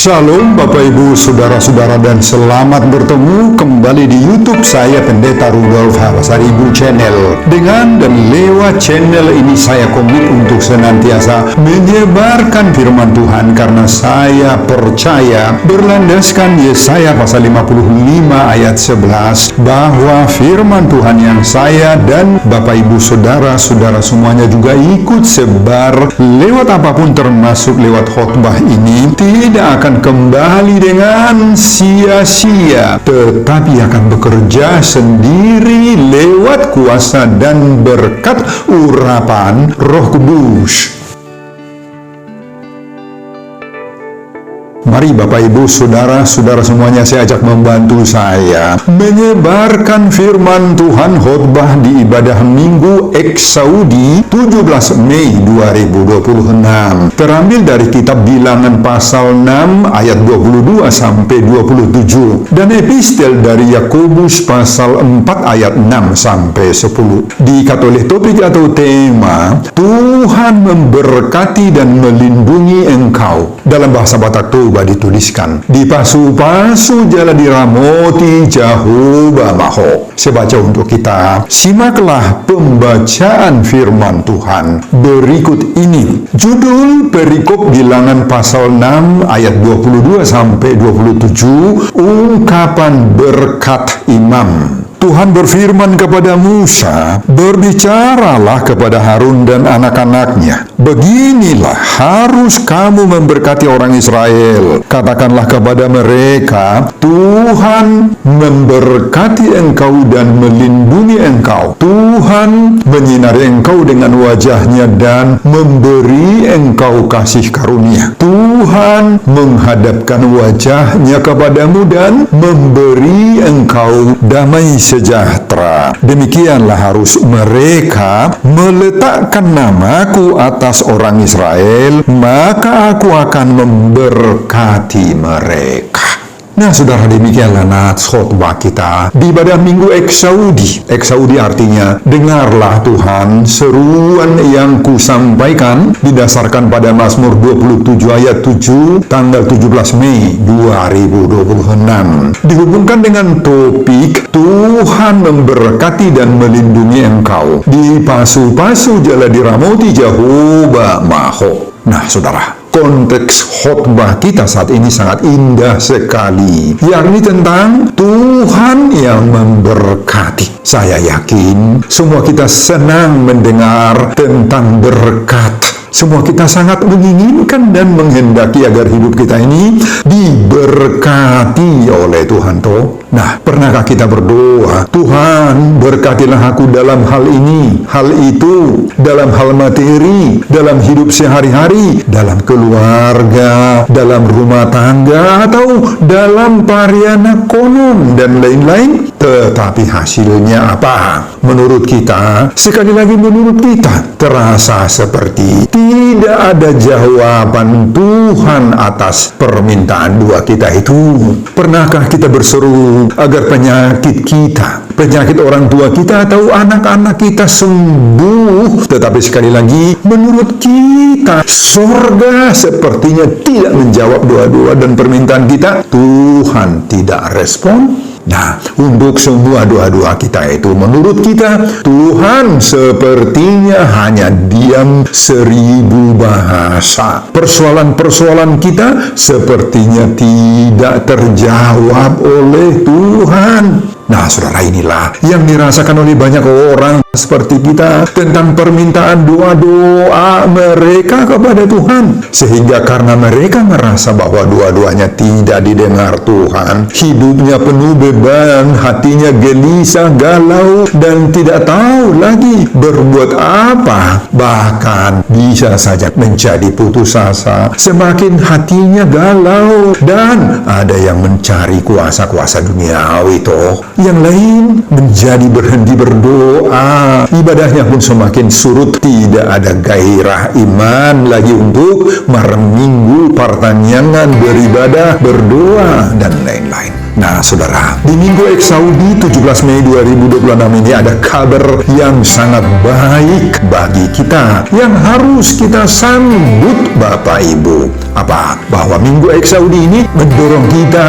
Shalom Bapak Ibu Saudara-saudara dan selamat bertemu kembali di YouTube saya Pendeta Rudolf Harasaribu Channel. Dengan dan lewat channel ini saya komit untuk senantiasa menyebarkan firman Tuhan karena saya percaya berlandaskan Yesaya pasal 55 ayat 11 bahwa firman Tuhan yang saya dan Bapak Ibu Saudara-saudara semuanya juga ikut sebar lewat apapun termasuk lewat khotbah ini tidak akan kembali dengan sia-sia, tetapi akan bekerja sendiri lewat kuasa dan berkat urapan Roh Kudus. Mari Bapak Ibu Saudara-saudara semuanya saya ajak membantu saya menyebarkan firman Tuhan khotbah di ibadah Minggu Eksaudi 17 Mei 2026. Terambil dari kitab Bilangan pasal 6 ayat 22 sampai 27 dan epistel dari Yakobus pasal 4 ayat 6 sampai 10. Diikat oleh topik atau tema Tuhan memberkati dan melindungi engkau. Dalam bahasa Batak Toba dituliskan di pasu-pasu jala diramoti Jehovah Maho. Saya baca untuk kita. Simaklah pembacaan firman Tuhan berikut ini. Judul perikop Bilangan pasal 6 ayat 22 sampai 27, ungkapan berkat imam. Tuhan berfirman kepada Musa, berbicaralah kepada Harun dan anak-anaknya. Beginilah harus kamu memberkati orang Israel. Katakanlah kepada mereka, Tuhan memberkati engkau dan melindungi engkau. Tuhan menyinari engkau dengan wajahnya dan memberi engkau kasih karunia. Tuhan menghadapkan wajahnya kepadamu dan memberi engkau damai sejahtera. Demikianlah harus mereka meletakkan namaku atas orang Israel, maka aku akan memberkati mereka. Nah, saudara, demikianlah nats khotbah kita di ibadah Minggu Eksaudi. Eksaudi artinya, dengarlah Tuhan seruan yang kusampaikan didasarkan pada Mazmur 27 ayat 7 tanggal 17 Mei 2026. Dihubungkan dengan topik Tuhan memberkati dan melindungi engkau. Di pasu-pasu jala diramoti Jehovah Maho. Nah, saudara, konteks khotbah kita saat ini sangat indah sekali, yakni tentang Tuhan yang memberkati. Saya yakin semua kita senang mendengar tentang berkat. Semua kita sangat menginginkan dan menghendaki agar hidup kita ini diberkati oleh Tuhan toh. Nah, pernahkah kita berdoa, Tuhan berkatilah aku dalam hal ini, hal itu, dalam hal materi, dalam hidup sehari-hari, dalam keluarga, dalam rumah tangga, atau dalam pariana konon dan lain-lain. Tetapi hasilnya apa? Menurut kita, sekali lagi menurut kita, terasa seperti tidak ada jawaban Tuhan atas permintaan doa kita itu. Pernahkah kita berseru agar penyakit kita, penyakit orang tua kita atau anak-anak kita sembuh? Tetapi sekali lagi, menurut kita, sorga sepertinya tidak menjawab doa-doa dan permintaan kita. Tuhan tidak respon. Nah, untuk semua doa-doa kita itu, menurut kita, Tuhan sepertinya hanya diam 1000 bahasa. Persoalan-persoalan kita sepertinya tidak terjawab oleh Tuhan. Nah, saudara, inilah yang dirasakan oleh banyak orang seperti kita tentang permintaan doa-doa mereka kepada Tuhan. Sehingga karena mereka merasa bahwa doa-doanya tidak didengar Tuhan, hidupnya penuh beban, hatinya gelisah, galau, dan tidak tahu lagi berbuat apa. Bahkan bisa saja menjadi putus asa, semakin hatinya galau, dan ada yang mencari kuasa-kuasa duniawi toh. Yang lain menjadi berhenti berdoa, ibadahnya pun semakin surut, tidak ada gairah iman lagi untuk malam minggu, pertanyaan, beribadah, berdoa, dan lain-lain. Nah, saudara, di Minggu Eksaudi 17 Mei 2026 ini ada kabar yang sangat baik bagi kita, yang harus kita sambut Bapak Ibu. Apa? Bahwa Minggu Eksaudi ini mendorong kita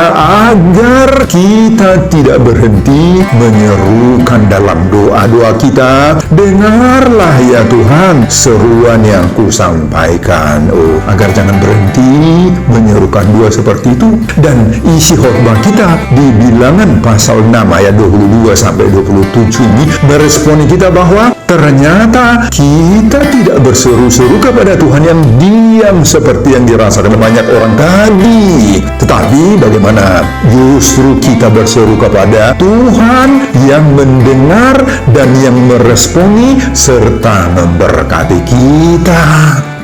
agar kita tidak berhenti menyerukan dalam doa-doa kita, dengarlah ya Tuhan seruan yang kusampaikan. Agar jangan berhenti menyerukan doa seperti itu. Dan isi khotbah kita di Bilangan pasal 6 ayat 22 sampai 27 ini meresponi kita bahwa ternyata kita tidak berseru-seru kepada Tuhan yang diam seperti yang dirasakan banyak orang tadi. Tetapi bagaimana justru kita berseru kepada Tuhan yang mendengar dan yang meresponi serta memberkati kita.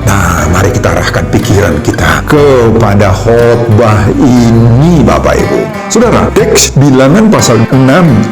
Nah, mari kita arahkan pikiran kita kepada khotbah ini, Bapak Ibu. Saudara, teks Bilangan pasal 6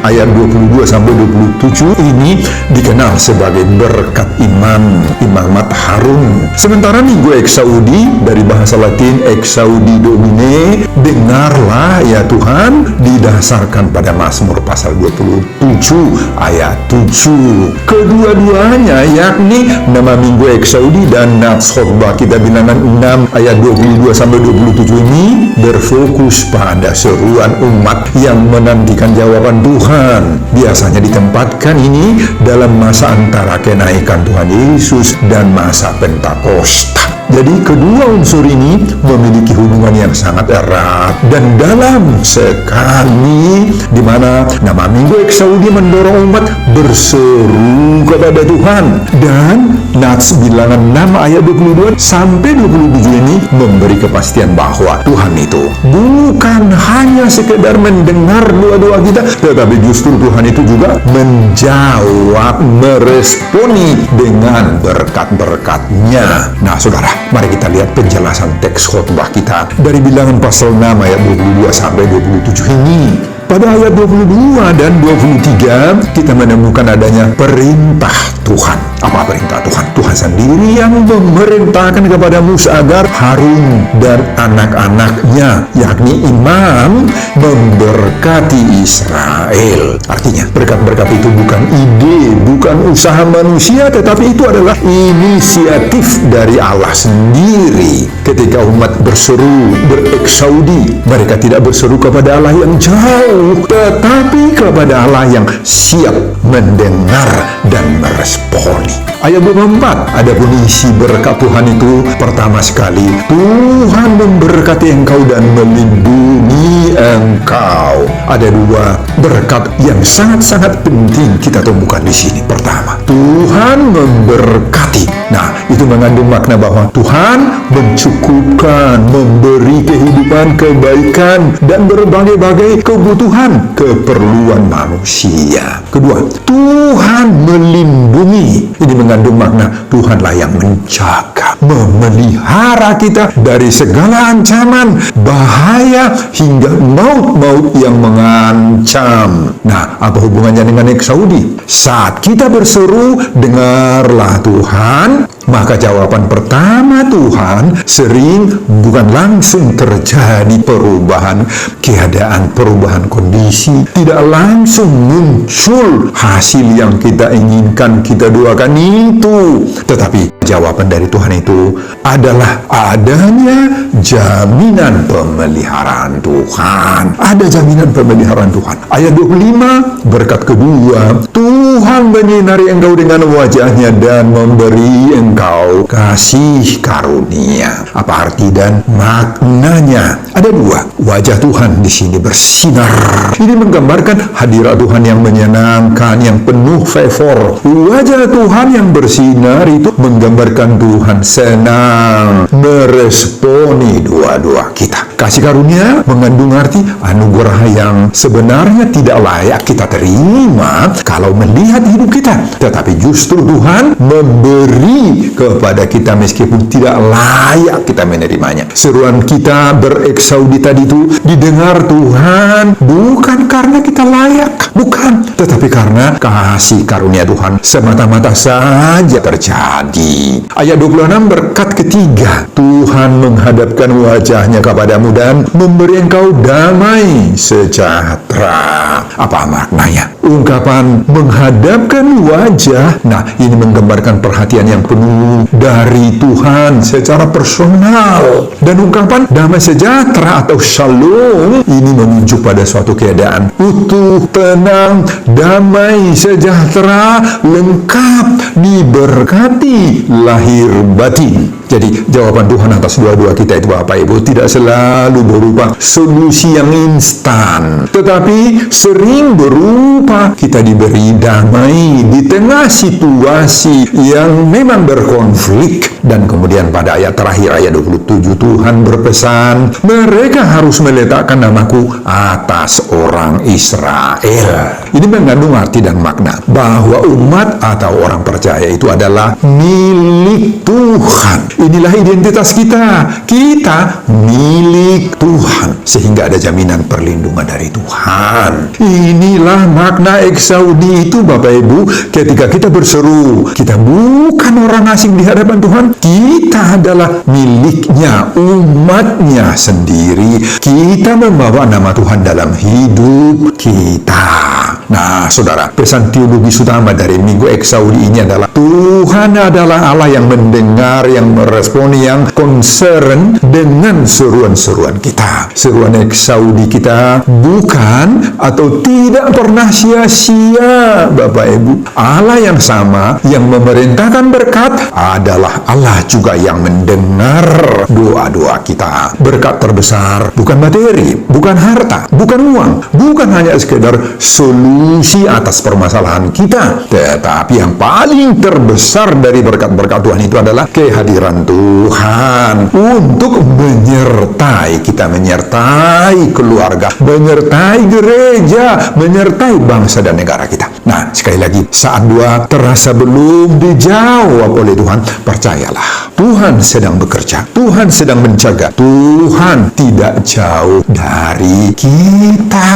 ayat 22 sampai 27 ini dikenal sebagai berkat imamat Harun. Sementara Minggu Eksaudi dari bahasa Latin Exaudi Domine, dengarlah ya Tuhan, didasarkan pada Mazmur pasal 27 ayat 7. Kedua-duanya yakni nama Minggu Eksaudi dan khotbah kita Bilangan 6 ayat 22 sampai 27 ini berfokus pada seruan umat yang menantikan jawaban Tuhan. Biasanya ditempatkan ini dalam masa antara kenaikan Tuhan Yesus dan masa Pentakosta. Jadi kedua unsur ini memiliki hubungan yang sangat erat dan dalam sekali, di mana nama Minggu Eksaudi mendorong umat berseru kepada Tuhan, dan Nats Bilangan 6 ayat 22 sampai 27 ini memberi kepastian bahwa Tuhan itu bukan hanya sekedar mendengar doa-doa kita, tetapi justru Tuhan itu juga menjawab, meresponi dengan berkat-berkat-Nya. Nah, saudara, mari kita lihat penjelasan teks khotbah kita dari Bilangan pasal 6 ayat 22 sampai 27 ini. Pada ayat 22 dan 23 kita menemukan adanya perintah Tuhan. Apa perintah Tuhan? Tuhan sendiri yang memerintahkan kepada Musa agar Harun dan anak-anaknya, yakni imam, memberkati Israel. Artinya, berkat-berkat itu bukan ide, bukan usaha manusia, tetapi itu adalah inisiatif dari Allah sendiri. Ketika umat berseru, bereksaudi, mereka tidak berseru kepada Allah yang jauh, tetapi kepada Allah yang siap mendengar dan meresponi. Ayat 24, adapun isi berkat Tuhan itu, pertama sekali, Tuhan memberkati engkau dan melindungi engkau. Ada dua berkat yang sangat-sangat penting kita temukan di sini. Pertama, Tuhan memberkati. Nah, itu mengandung makna bahwa Tuhan mencukupkan, memberi kehidupan, kebaikan, dan berbagai-bagai kebutuhan, keperluan manusia. Kedua, Tuhan melindungi. Ini mengandung makna Tuhanlah yang menjaga, memelihara kita dari segala ancaman, bahaya, hingga maut-maut yang mengancam. Nah, apa hubungannya dengan Eksaudi? Saat kita berseru, dengarlah Tuhan, maka jawaban pertama Tuhan sering bukan langsung terjadi perubahan keadaan, perubahan kondisi, tidak langsung muncul hasil yang kita inginkan, kita doakan itu. Tetapi jawaban dari Tuhan itu adalah adanya jaminan pemeliharaan Tuhan. Ada jaminan pemeliharaan Tuhan. Ayat 25, berkat kedua, Tuhan menyinari engkau dengan wajahnya dan memberi engkau kasih karunia. Apa arti dan maknanya? Ada dua. Wajah Tuhan di sini bersinar. Ini menggambarkan hadirat Tuhan yang menyenangkan, yang penuh favor. Wajah Tuhan yang bersinar itu menggambarkan Tuhan senang meresponi doa-doa kita. Kasih karunia mengandung arti anugerah yang sebenarnya tidak layak kita terima kalau melihat hidup kita, tetapi justru Tuhan memberi kepada kita meskipun tidak layak kita menerimanya. Seruan kita bereksaudi tadi itu didengar Tuhan bukan karena kita layak, Bukan, tetapi karena kasih karunia Tuhan semata-mata saja terjadi. Ayat 26 berkat ketiga, Tuhan menghadapkan wajahnya kepadamu dan memberi engkau damai sejahtera. Apa maknanya? Ungkapan menghadapkan wajah, nah ini menggambarkan perhatian yang penuh dari Tuhan secara personal. Dan ungkapan damai sejahtera atau shalom ini menunjuk pada suatu keadaan utuh, tenang, damai, sejahtera, lengkap, diberkati lahir batin. Jadi jawaban Tuhan atas doa-doa kita itu Bapak Ibu tidak selalu berupa solusi yang instan, tetapi sering berupa kita diberi damai di tengah situasi yang memang berkonflik. Dan kemudian pada ayat terakhir, ayat 27, Tuhan berpesan, mereka harus meletakkan namaku atas orang Israel. Ini mengandung arti dan makna bahwa umat atau orang percaya itu adalah milik Tuhan. Inilah identitas kita. Kita milik Tuhan. Sehingga ada jaminan perlindungan dari Tuhan. Inilah makna eksaudi itu Bapak Ibu. Ketika kita berseru, kita bukan orang asing di hadapan Tuhan. Kita adalah miliknya, umatnya sendiri. Kita membawa nama Tuhan dalam hidup kita. Nah, saudara, pesan teologis utama dari Minggu Eksaudi ini adalah Tuhan adalah Allah yang mendengar, yang merespon, yang concern dengan seruan-seruan kita. Seruan Eksaudi kita bukan atau tidak pernah sia-sia, Bapak Ibu. Allah yang sama, yang memerintahkan berkat adalah Allah juga yang mendengar doa-doa kita. Berkat terbesar bukan materi, bukan harta, bukan uang, bukan hanya sekedar solusi atas permasalahan kita, tetapi yang paling terbesar dari berkat-berkat Tuhan itu adalah kehadiran Tuhan untuk menyertai kita, menyertai keluarga, menyertai gereja, menyertai bangsa dan negara kita. Nah, sekali lagi, saat doa terasa belum dijawab oleh Tuhan, percayalah, Tuhan sedang bekerja, Tuhan sedang menjaga, Tuhan tidak jauh dari kita.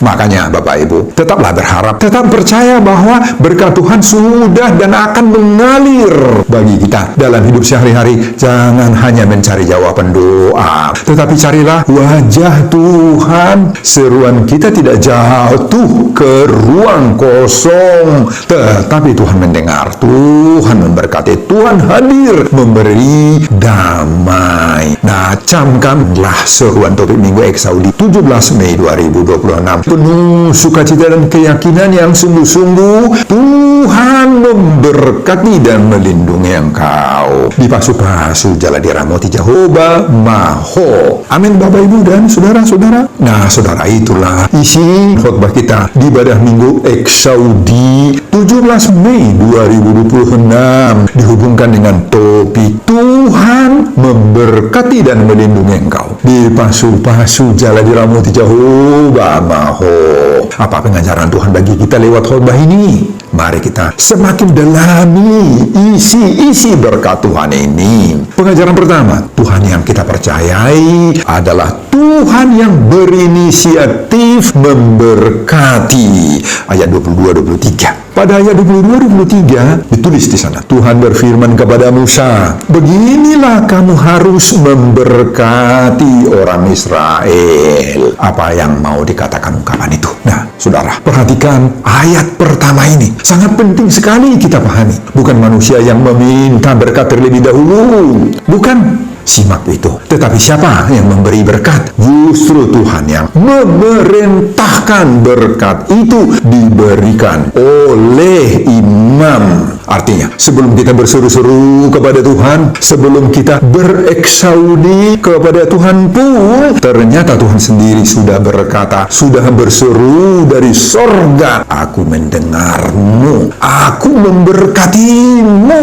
Makanya Bapak Ibu, tetaplah berharap, tetap percaya bahwa berkat Tuhan sudah dan akan mengalir bagi kita dalam hidup sehari-hari. Jangan hanya mencari jawaban doa, tetapi carilah wajah Tuhan. Seruan kita tidak jatuh ke ruang kosong, tetapi Tuhan mendengar, Tuhan memberkati, Tuhan hadir memberi damai. Nah, camkanlah seruan topik Minggu Eksaudi 17 Mei 2026 penuh sukacita dan keyakinan yang sungguh-sungguh Tuhan memberkati dan melindungi engkau. Dipasu-pasu jala diramoti Jehovah Maho. Amin Bapak Ibu dan saudara-saudara. Nah, saudara, itulah isi khotbah kita di ibadah Minggu Eksaudi 17 Mei 2026 dihubungkan dengan topik Tuhan memberkati dan melindungi engkau. Dipasu-pasu jala diramoti Jehovah Maho. Apa pengajaran Tuhan bagi kita lewat khotbah ini? Mari kita semakin dalami isi berkat Tuhan ini. Pengajaran pertama, Tuhan yang kita percayai adalah Tuhan yang berinisiatif memberkati. Ayat 22-23. Pada ayat 22-23 ditulis di sana, Tuhan berfirman kepada Musa, beginilah kamu harus memberkati orang Israel. Apa yang mau dikatakan ungkapan itu? Nah, saudara, perhatikan ayat pertama ini. Sangat penting sekali kita pahami. Bukan manusia yang meminta berkat terlebih dahulu. Bukan. Simak itu. Tetapi siapa yang memberi berkat? Justru Tuhan yang memerintahkan berkat itu diberikan oleh imam. Artinya, sebelum kita berseru-seru kepada Tuhan, sebelum kita bereksaudi kepada Tuhan pun, ternyata Tuhan sendiri sudah berkata, sudah berseru dari sorga, aku mendengarmu, aku memberkatimu.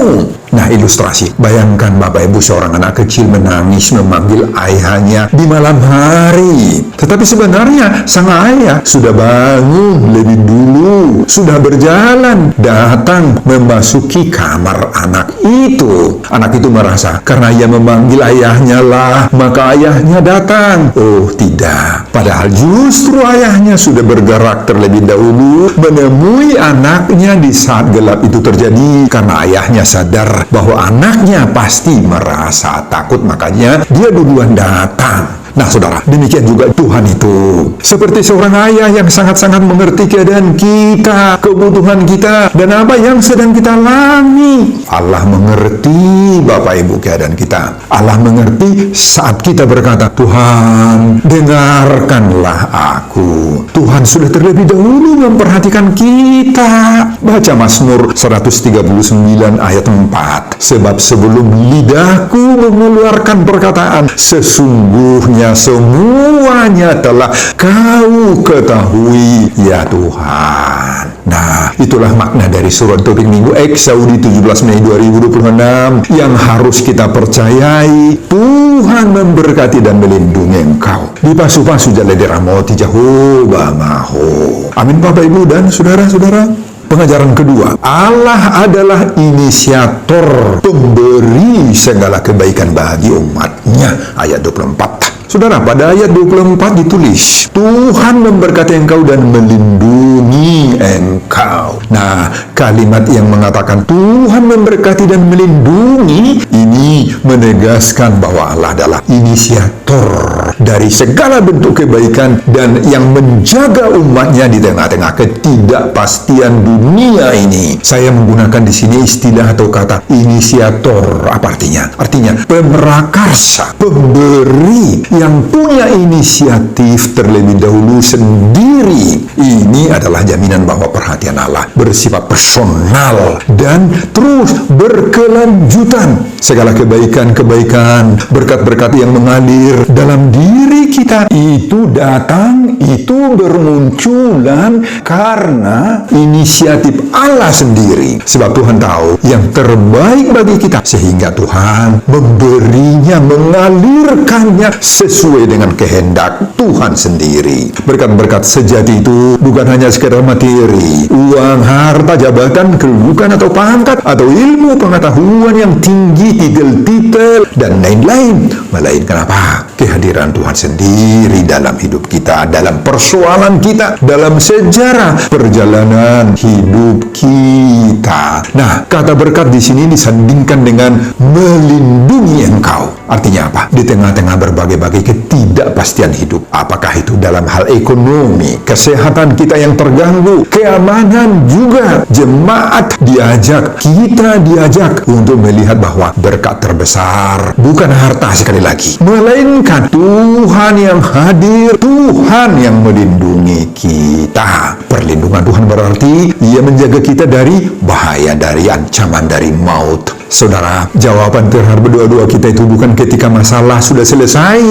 Nah, ilustrasi. Bayangkan Bapak Ibu, seorang anak kecil menangis memanggil ayahnya di malam hari. Tetapi sebenarnya sang ayah sudah bangun lebih dulu, sudah berjalan, datang memasuki kamar anak itu. Anak itu merasa karena ia memanggil ayahnya lah, maka ayahnya datang. Oh tidak, padahal justru ayahnya sudah bergerak terlebih dahulu menemui anaknya di saat gelap itu terjadi, karena ayahnya sadar bahwa anaknya pasti merasa takut, makanya dia duluan datang. Nah saudara, demikian juga Tuhan itu seperti seorang ayah yang sangat-sangat mengerti keadaan kita, kebutuhan kita, dan apa yang sedang kita alami. Allah mengerti Bapak Ibu keadaan kita. Allah mengerti saat kita berkata, Tuhan dengarkanlah aku. Tuhan sudah terlebih dahulu memperhatikan kita. Baca Mazmur 139 ayat 4. Sebab sebelum lidahku mengeluarkan perkataan, sesungguhnya semuanya telah Kau ketahui, ya Tuhan. Nah, itulah makna dari surat Topik Minggu Eksaudi 17 Mei 2026 yang harus kita percayai. Tuhan memberkati dan melindungi engkau. Dipasu-pasu jale diramoti Jehovah Maho. Amin Bapak Ibu dan saudara-saudara. Pengajaran kedua, Allah adalah inisiator pemberi segala kebaikan bagi umatnya. Ayat 24. Saudara, pada ayat 24 ditulis, Tuhan memberkati engkau dan melindungi engkau. Nah, kalimat yang mengatakan Tuhan memberkati dan melindungi ini menegaskan bahwa Allah adalah inisiator dari segala bentuk kebaikan dan yang menjaga umatnya di tengah-tengah ketidakpastian dunia ini. Saya menggunakan di sini istilah atau kata inisiator. Apa artinya? Artinya pemerakarsa, pemberi yang punya inisiatif terlebih dahulu sendiri. Ini adalah jaminan bahwa perhatian Allah bersifat personal dan terus berkelanjutan. Segala kebaikan-kebaikan, berkat-berkat yang mengalir dalam diri kita itu datang, itu bermunculan karena inisiatif Allah sendiri. Sebab Tuhan tahu yang terbaik bagi kita, sehingga Tuhan memberinya, mengalirkannya sesuai dengan kehendak Tuhan sendiri. Berkat-berkat sejati itu bukan hanya sekedar materi, uang, harta, jabatan, kedudukan atau pangkat, atau ilmu pengetahuan yang tinggi, titel-titel, dan lain-lain. Melainkan apa? Kehadiran Tuhan sendiri dalam hidup kita, dalam persoalan kita, dalam sejarah perjalanan hidup kita. Nah, kata berkat di sini disandingkan dengan melindungi engkau. Artinya apa? Di tengah-tengah berbagai-bagai ketidakpastian hidup, apakah itu dalam hal ekonomi, kesehatan kita yang terganggu, keamanan juga, jemaat diajak, kita diajak untuk melihat bahwa berkat terbesar bukan harta sekali lagi, melainkan Tuhan yang hadir, Tuhan yang melindungi kita. Perlindungan Tuhan berarti Ia menjaga kita dari bahaya, dari ancaman, dari maut. Saudara, jawaban terhadap doa-doa kita itu bukan ketika masalah sudah selesai.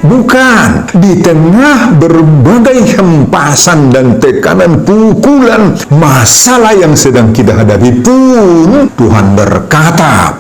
Bukan. Di tengah berbagai hempasan dan tekanan, pukulan, masalah yang sedang kita hadapi pun, Tuhan berkata,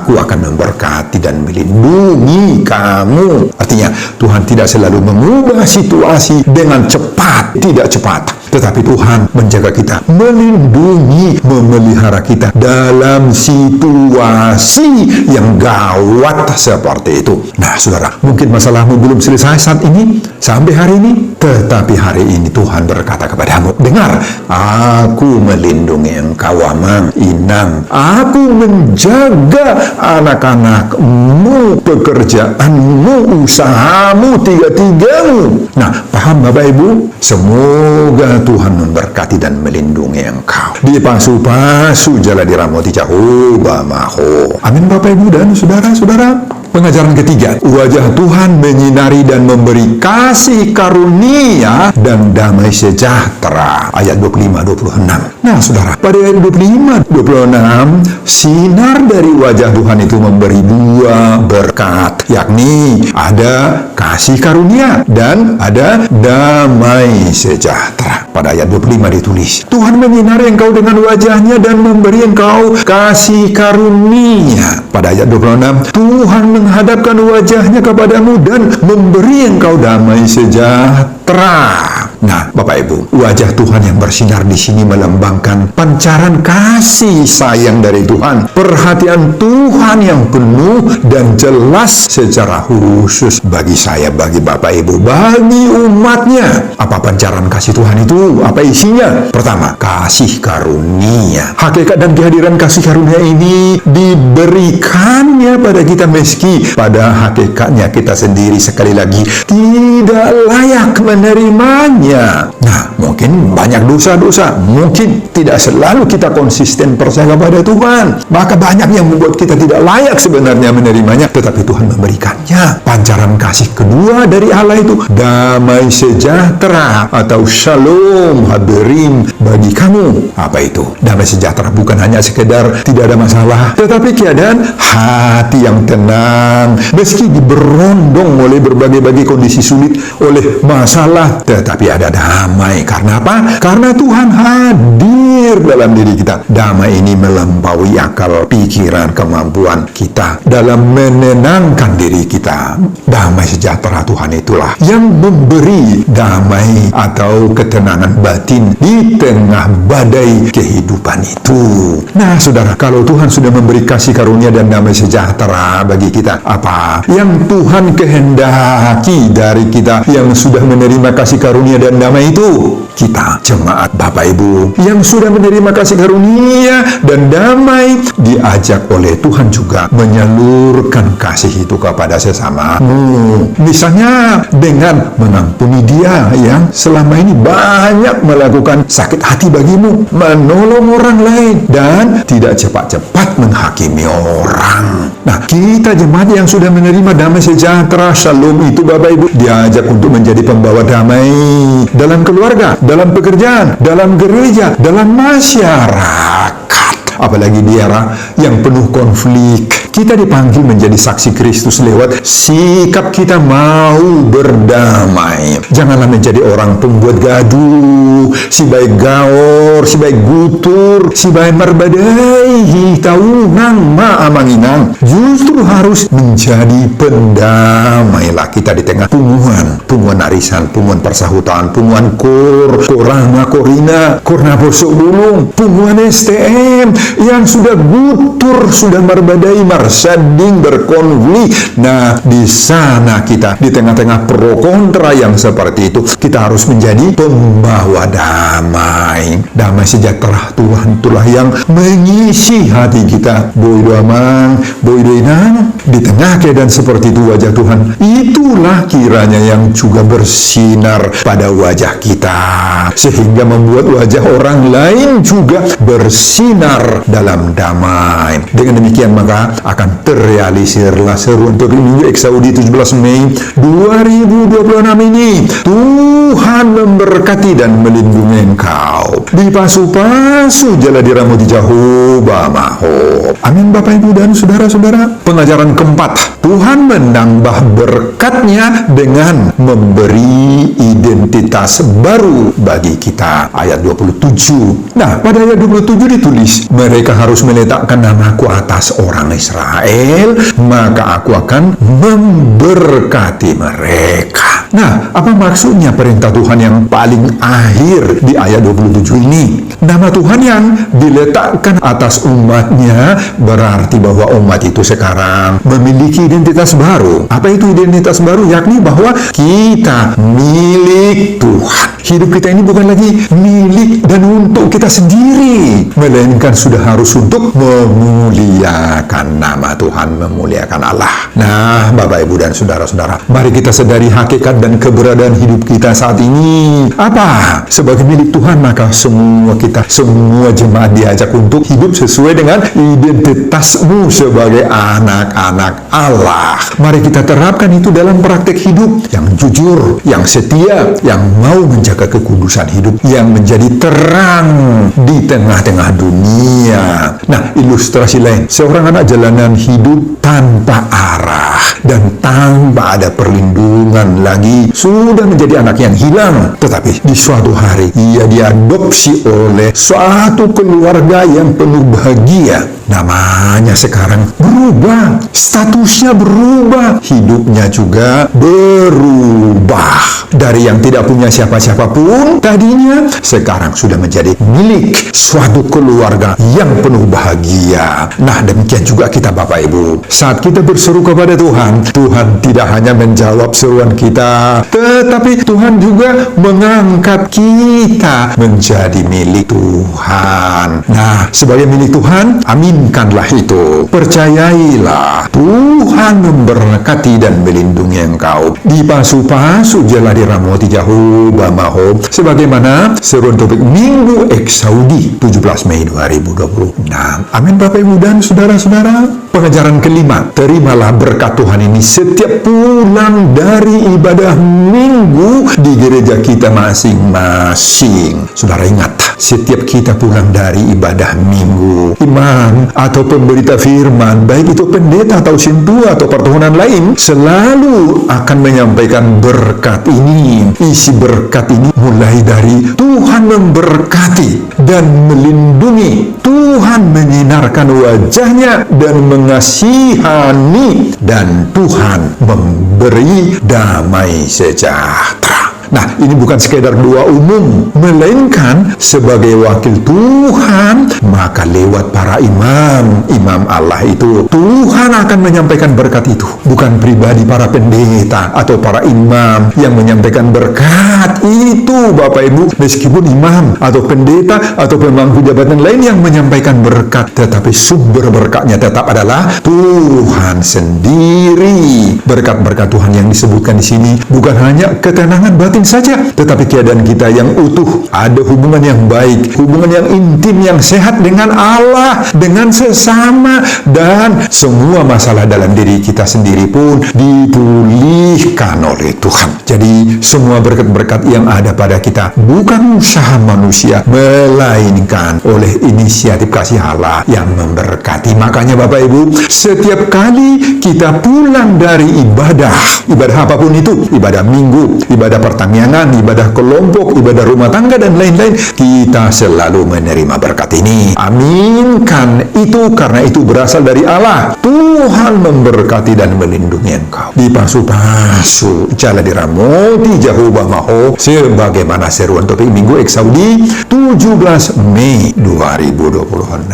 Aku akan memberkati dan melindungi kamu. Artinya, Tuhan tidak selalu mengubah situasi dengan cepat. Tidak cepat. Tetapi Tuhan menjaga kita, melindungi, memelihara kita dalam situasi yang gawat seperti itu. Nah, saudara, mungkin masalahmu belum selesai saat ini, sampai hari ini, tetapi hari ini Tuhan berkata kepadamu, dengar, Aku melindungi engkau, Amang, Inang. Aku menjaga anak-anakmu, pekerjaanmu, usahamu, tiga-tigamu. Nah, paham Bapak Ibu? Semoga Tuhan memberkati dan melindungi engkau. Dipasu-pasu jala diramoti Jehovah Maho. Amin Bapak Ibu dan saudara-saudara. Pengajaran ketiga, wajah Tuhan menyinari dan memberi kasih karunia dan damai sejahtera. Ayat 25-26. Nah, saudara, pada ayat 25-26, sinar dari wajah Tuhan itu memberi dua berkat, yakni ada kasih karunia dan ada damai sejahtera. Pada ayat 25 ditulis, Tuhan menyinari engkau dengan wajahnya dan memberi engkau kasih karunia. Pada ayat 26, Tuhan menghadapkan wajahnya kepadamu dan memberi engkau damai sejahtera. Nah, Bapak Ibu, wajah Tuhan yang bersinar di sini melambangkan pancaran kasih sayang dari Tuhan, perhatian Tuhan yang penuh dan jelas secara khusus bagi saya, bagi Bapak Ibu, bagi umatnya. Apa pancaran kasih Tuhan itu? Apa isinya? Pertama, kasih karunia. Hakikat dan kehadiran kasih karunia ini diberikannya pada kita meski pada hakikatnya kita sendiri sekali lagi tidak layak menerimanya. Nah, mungkin banyak dosa-dosa, mungkin tidak selalu kita konsisten percaya kepada Tuhan, maka banyak yang membuat kita tidak layak sebenarnya menerimanya, tetapi Tuhan memberikannya. Pancaran kasih kedua dari Allah itu damai sejahtera atau shalom haberim bagi kamu. Apa itu? Damai sejahtera bukan hanya sekedar tidak ada masalah, tetapi keadaan hati yang tenang meski diberondong oleh berbagai kondisi sulit, oleh masalah, tetapi ada damai. Karena apa? Karena Tuhan hadir dalam diri kita. Damai ini melampaui akal, pikiran, kemampuan kita dalam menenangkan diri kita. Damai sejahtera Tuhan itulah yang memberi damai atau ketenangan batin di tengah badai kehidupan itu. Nah, saudara, kalau Tuhan sudah memberi kasih karunia dan damai sejahtera bagi kita, apa yang Tuhan kehendaki dari kita yang sudah menerima kasih karunia dan damai itu? Kita, jemaat Bapak Ibu yang sudah menerima kasih karunia dan damai, diajak oleh Tuhan juga menyalurkan kasih itu kepada sesamamu. Misalnya dengan mengampuni dia yang selama ini banyak melakukan sakit hati bagimu, menolong orang lain, dan tidak cepat-cepat menghakimi orang. Nah, kita jemaat yang sudah menerima damai sejahtera, shalom itu Bapak Ibu, diajak untuk menjadi pembawa damai dalam keluarga, dalam pekerjaan, dalam gereja, dalam masyarakat. Apalagi di era yang penuh konflik, kita dipanggil menjadi saksi Kristus lewat sikap kita mau berdamai. Janganlah menjadi orang pembuat gaduh, si baik gaor, si baik gutur, si baik marbadai, taunang maamanginang. Justru harus menjadi pendamailah kita di tengah punguan arisan, punguan persahutan, punguan korama, korina, korna bosok bulung, punguan STM yang sudah gutur, sudah marbadai, marsading, berkonflik. Nah, di sana kita di tengah-tengah pro kontra yang seperti itu, kita harus menjadi pembawa damai. Damai sejahtera Tuhan itulah yang mengisi hati kita. Boido amang, boido inang, di tengah keadaan seperti itu wajah Tuhan itulah kiranya yang juga bersinar pada wajah kita, sehingga membuat wajah orang lain juga bersinar dalam damai. Dengan demikian maka akan terrealisirlah seruan Minggu Eksaudi 17 Mei 2026 ini. Tuhan memberkati dan melindungi engkau, dipasu-pasu jala diramu di jauh bamaho. Amin Bapak Ibu dan saudara-saudara. Pengajaran keempat, Tuhan menambah berkatnya dengan memberi identitas baru bagi kita. Ayat 27. Nah, pada ayat 27 ditulis, mereka harus meletakkan namaku atas orang Israel, maka aku akan memberkati mereka. Nah, apa maksudnya perintah Tuhan yang paling akhir di ayat 27 ini? Nama Tuhan yang diletakkan atas umatnya berarti bahwa umat itu sekarang memiliki identitas baru. Apa itu identitas baru? Yakni bahwa kita milik Tuhan. Hidup kita ini bukan lagi milik dan untuk kita sendiri, melainkan sudah harus untuk memuliakan nama Tuhan, memuliakan Allah. Nah, Bapak Ibu dan saudara-saudara, mari kita sadari hakikat dan keberadaan hidup kita saat ini apa? Sebagai milik Tuhan, maka semua kita, semua jemaat diajak untuk hidup sesuai dengan identitasmu sebagai anak-anak Allah. Mari kita terapkan itu dalam praktek hidup yang jujur, yang setia, yang mau menjaga kekudusan hidup, yang menjadi terang di tengah-tengah dunia. Nah, ilustrasi lain, seorang anak jalanan hidup tanpa arah dan tanpa ada perlindungan lagi, sudah menjadi anak yang hilang. Tetapi di suatu hari ia diadopsi oleh suatu keluarga yang penuh bahagia. Namanya sekarang berubah, statusnya berubah, hidupnya juga berubah. Dari yang tidak punya siapa-siapa pun tadinya, sekarang sudah menjadi milik suatu keluarga yang penuh bahagia. Nah, demikian juga kita Bapak Ibu. Saat kita berseru kepada Tuhan, Tuhan tidak hanya menjawab seruan kita, tetapi Tuhan juga mengangkat kita menjadi milik Tuhan. Nah, sebagai milik Tuhan, aminkanlah itu. Percayailah, Tuhan memberkati dan melindungi engkau. Dipasu-pasu jala diramoti jauh bamaho, sebagaimana seruan topik Minggu Eksaudi 17 Mei 2026. Amin Bapak Ibu dan saudara-saudara. Pengajaran kelima, terimalah berkat Tuhan ini setiap pulang dari ibadah minggu di gereja kita masing-masing. Saudara ingat, setiap kita pulang dari ibadah minggu, imam atau pemberita firman, baik itu pendeta atau sintua atau pertuhanan lain, selalu akan menyampaikan berkat ini. Isi berkat ini mulai dari Tuhan memberkati dan melindungi, Tuhan menyinarkan wajahnya dan mengasihani, dan Tuhan memberi damai sejahtera. Nah, ini bukan sekedar doa umum, melainkan sebagai wakil Tuhan, maka lewat para imam Allah itu, Tuhan akan menyampaikan berkat itu. Bukan pribadi para pendeta atau para imam yang menyampaikan berkat itu, Bapak Ibu. Meskipun imam atau pendeta atau pemangku jabatan lain yang menyampaikan berkat, tetapi sumber berkatnya tetap adalah Tuhan sendiri. Berkat-berkat Tuhan yang disebutkan di sini bukan hanya ketenangan batin saja, tetapi keadaan kita yang utuh, ada hubungan yang baik, hubungan yang intim, yang sehat dengan Allah, dengan sesama, dan semua masalah dalam diri kita sendiri pun dipulihkan oleh Tuhan. Jadi semua berkat-berkat yang ada pada kita bukan usaha manusia, melainkan oleh inisiatif kasih Allah yang memberkati. Makanya Bapak Ibu, setiap kali kita pulang dari ibadah apapun itu, ibadah minggu, ibadah pertanian, ibadah kelompok, ibadah rumah tangga, dan lain-lain, kita selalu menerima berkat ini. Aminkan itu, karena itu berasal dari Allah. Tuhan memberkati dan melindungi engkau. Dipasu-pasu jala diramoti jauh bamaho, sebagaimana seruan topik Minggu Eksaudi 17 Mei 2026.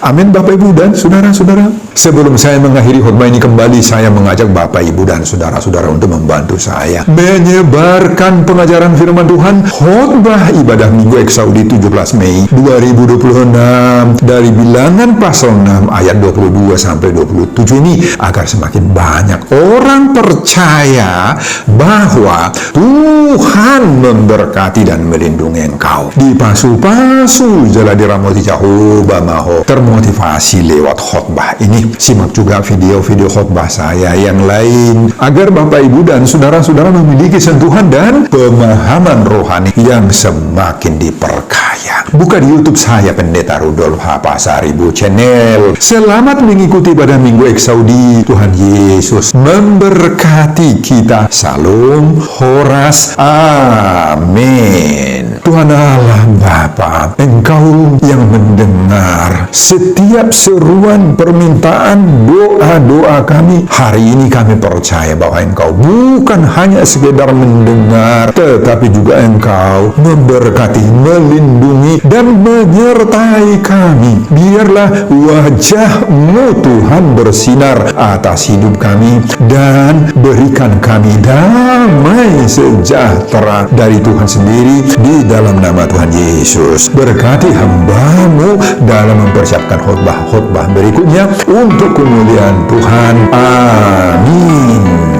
Amin Bapak Ibu dan saudara-saudara. Sebelum saya mengakhiri khotbah ini kembali, saya mengajak Bapak Ibu dan saudara-saudara untuk membantu saya menyebarkan pengajaran firman Tuhan khotbah ibadah Minggu Eksaudi 17 Mei 2026 dari Bilangan pasal 6 ayat 22 sampai 27 ini, agar semakin banyak orang percaya bahwa Tuhan memberkati dan melindungi engkau. Dipasu-pasu jala diramoti jauh bamaho, termotivasi lewat khotbah ini. Simak juga video-video khotbah saya yang lain, agar Bapak Ibu dan saudara-saudara memiliki sentuhan dan pemahaman rohani yang semakin diperkaya. Buka di YouTube saya, Pendeta Rudolf H. Pasaribu Channel. Selamat mengikuti pada Minggu Eksaudi. Tuhan Yesus memberkati kita. Salam Horas. Amin. Tuhan Allah Bapa, Engkau yang mendengar setiap seruan, permintaan, doa-doa kami. Hari ini kami percaya bahwa Engkau bukan hanya sekedar mendengar, tetapi juga Engkau memberkati, melindungi, dan menyertai kami. Biarlah wajah-Mu Tuhan bersinar atas hidup kami, dan berikan kami damai sejahtera dari Tuhan sendiri di dalam nama Tuhan Yesus. Berkati hamba-Mu dalam mempersiapkan khotbah-khotbah berikutnya untuk kemuliaan Tuhan. Amin.